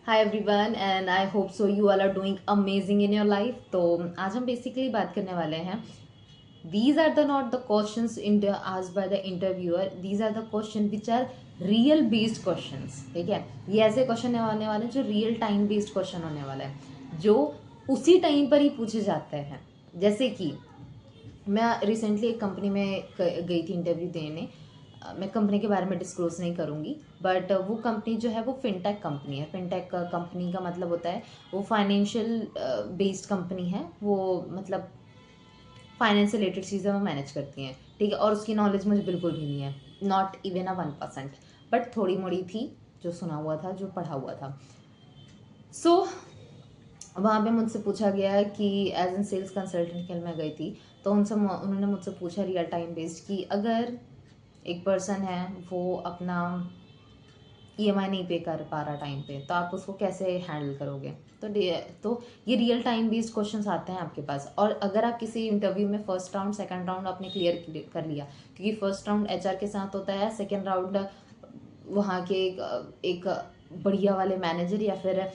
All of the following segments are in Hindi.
Hi everyone and I hope so you all are doing amazing in your life. तो आज हम बेसिकली बात करने वाले हैं, these are the not the questions asked by the interviewer, these are the question which are real based questions। ठीक है, ये ऐसे क्वेश्चन होने वाले हैं जो रियल टाइम बेस्ड क्वेश्चन होने वाले हैं, जो उसी टाइम पर ही पूछे जाते हैं। जैसे कि मैं रिसेंटली एक कंपनी में गई थी इंटरव्यू देने। मैं कंपनी के बारे में डिस्क्लोज नहीं करूँगी, बट वो कंपनी जो है वो फिनटेक कंपनी है। फिनटेक कंपनी का मतलब होता है वो फाइनेंशियल बेस्ड कंपनी है। वो मतलब फाइनेंस से रिलेटेड चीज़ें वो मैनेज करती हैं। ठीक है, और उसकी नॉलेज मुझे बिल्कुल भी नहीं है, नॉट इवन अ 1%, बट थोड़ी मोड़ी थी, जो सुना हुआ था, जो पढ़ा हुआ था। सो वहाँ पे मुझसे पूछा गया कि एज एन सेल्स कंसल्टेंट के लिए मैं गई थी, तो उन्होंने मुझसे पूछा रियल टाइम बेस्ड कि अगर एक पर्सन है वो अपना ईएमआई नहीं पे कर पा रहा टाइम पे, तो आप उसको कैसे हैंडल करोगे। तो ये रियल टाइम बेस्ड क्वेश्चंस आते हैं आपके पास। और अगर आप किसी इंटरव्यू में फर्स्ट राउंड सेकंड राउंड आपने क्लियर कर लिया, क्योंकि फर्स्ट राउंड एचआर के साथ होता है, सेकंड राउंड वहाँ के एक बढ़िया वाले मैनेजर या फिर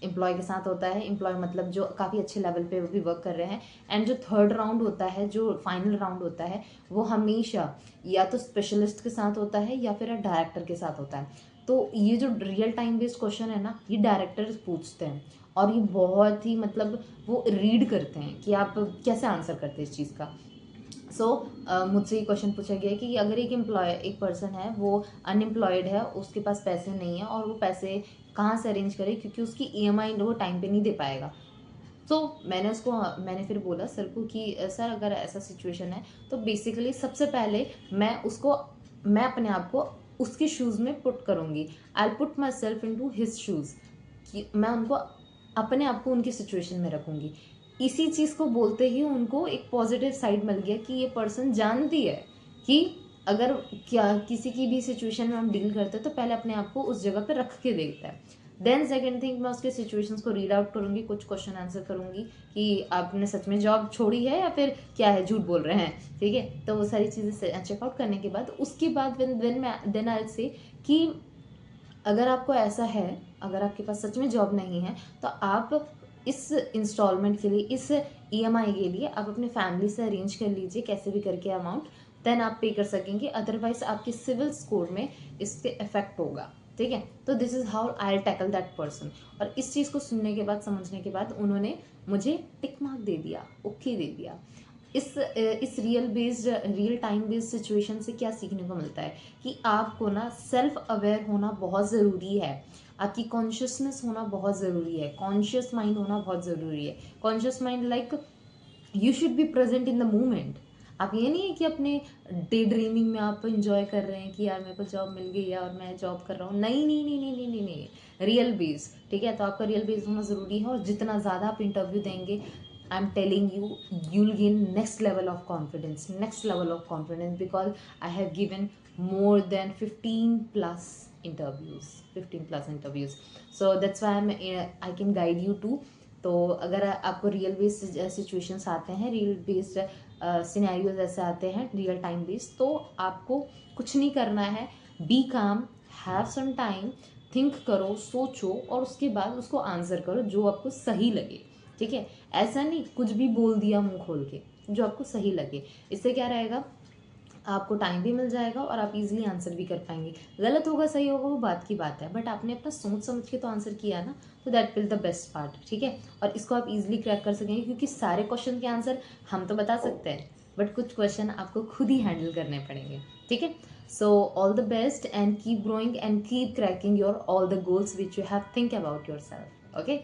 एम्प्लॉय के साथ होता है। एम्प्लॉय मतलब जो काफ़ी अच्छे लेवल पे भी वर्क कर रहे हैं। एंड जो थर्ड राउंड होता है, जो फाइनल राउंड होता है, वो हमेशा या तो स्पेशलिस्ट के साथ होता है या फिर डायरेक्टर के साथ होता है। तो ये जो रियल टाइम बेस्ड क्वेश्चन है ना, ये डायरेक्टर्स पूछते हैं, और ये बहुत ही मतलब वो रीड करते हैं कि आप कैसे आंसर करते हैं इस चीज़ का। मुझसे ये क्वेश्चन पूछा गया कि अगर एक पर्सन है, वो अनएम्प्लॉयड है, उसके पास पैसे नहीं है, और वो पैसे कहाँ से अरेंज करे, क्योंकि उसकी ईएमआई वो टाइम पे नहीं दे पाएगा। तो मैंने फिर बोला सर को कि सर अगर ऐसा सिचुएशन है, तो बेसिकली सबसे पहले मैं अपने आप को उसके शूज़ में पुट करूँगी। I put my self into his shoes, कि मैं उनको अपने आप को उनकी सिचुएशन में रखूँगी। इसी चीज़ को बोलते ही उनको एक पॉजिटिव साइड मिल गया कि ये पर्सन जानती है कि अगर क्या किसी की भी सिचुएशन में हम डील करते हैं, तो पहले अपने आप को उस जगह पे रख के देखता है। देन सेकेंड थिंग, मैं उसके सिचुएशंस को रीड आउट करूँगी, कुछ क्वेश्चन आंसर करूँगी कि आपने सच में जॉब छोड़ी है या फिर क्या है, झूठ बोल रहे हैं। ठीक है, तो वो सारी चीज़ें चेकआउट करने के बाद उसके बाद देन आई से कि अगर आपको ऐसा है, अगर आपके पास सच में जॉब नहीं है, तो आप इस इंस्टॉलमेंट के लिए, इस ईएमआई के लिए आप अपने फैमिली से अरेंज कर लीजिए कैसे भी करके अमाउंट, देन आप पे कर सकेंगे। अदरवाइज आपके सिविल स्कोर में इस पे इफेक्ट होगा। ठीक है, तो this is how I tackle that person. और इस चीज़ को सुनने के बाद, समझने के बाद, उन्होंने मुझे टिक मार्क दे दिया, ओके दे दिया। इस रियल टाइम बेस्ड सिचुएशन से क्या सीखने को मिलता है कि आपको ना सेल्फ अवेयर होना बहुत ज़रूरी है। आपकी कॉन्शियसनेस होना बहुत ज़रूरी है, कॉन्शियस माइंड होना बहुत ज़रूरी है। Conscious mind like you should be present in the moment. आप ये नहीं है कि अपने डे ड्रीमिंग में आप इंजॉय कर रहे हैं कि यार मेरे को जॉब मिल गई है और मैं जॉब कर रहा हूँ। नहीं नहीं नहीं नहीं नहीं नहीं नहीं, रियल बेस। ठीक है, तो आपका रियल बेस होना ज़रूरी है। और जितना ज़्यादा आप इंटरव्यू देंगे, I am telling you, you'll gain next level of confidence because I have given more than 15 plus interviews, so that's why I can guide you too। तो अगर आपको रियल बेस्ड सिचुएशंस आते हैं, रियल बेस्ड सिनेरियोज ऐसे आते हैं रियल टाइम बेस्ड, तो आपको कुछ नहीं करना है। बी काम, हैव सम टाइम, थिंक करो, सोचो, और उसके बाद उसको आंसर करो जो आपको सही लगे। ठीक है, ऐसा नहीं कुछ भी बोल दिया मुंह खोल के, जो आपको सही लगे। इससे क्या रहेगा, आपको टाइम भी मिल जाएगा और आप इजीली आंसर भी कर पाएंगे। गलत होगा सही होगा वो बात की बात है, बट आपने अपना सोच समझ के तो आंसर किया ना, तो that will the best part. ठीक है, और इसको आप इजीली क्रैक कर सकेंगे, क्योंकि सारे क्वेश्चन के आंसर हम तो बता सकते हैं, बट कुछ क्वेश्चन आपको खुद ही हैंडल करने पड़ेंगे। ठीक है, so all the best and keep growing and keep cracking your all the goals which you have think about your self. Okay.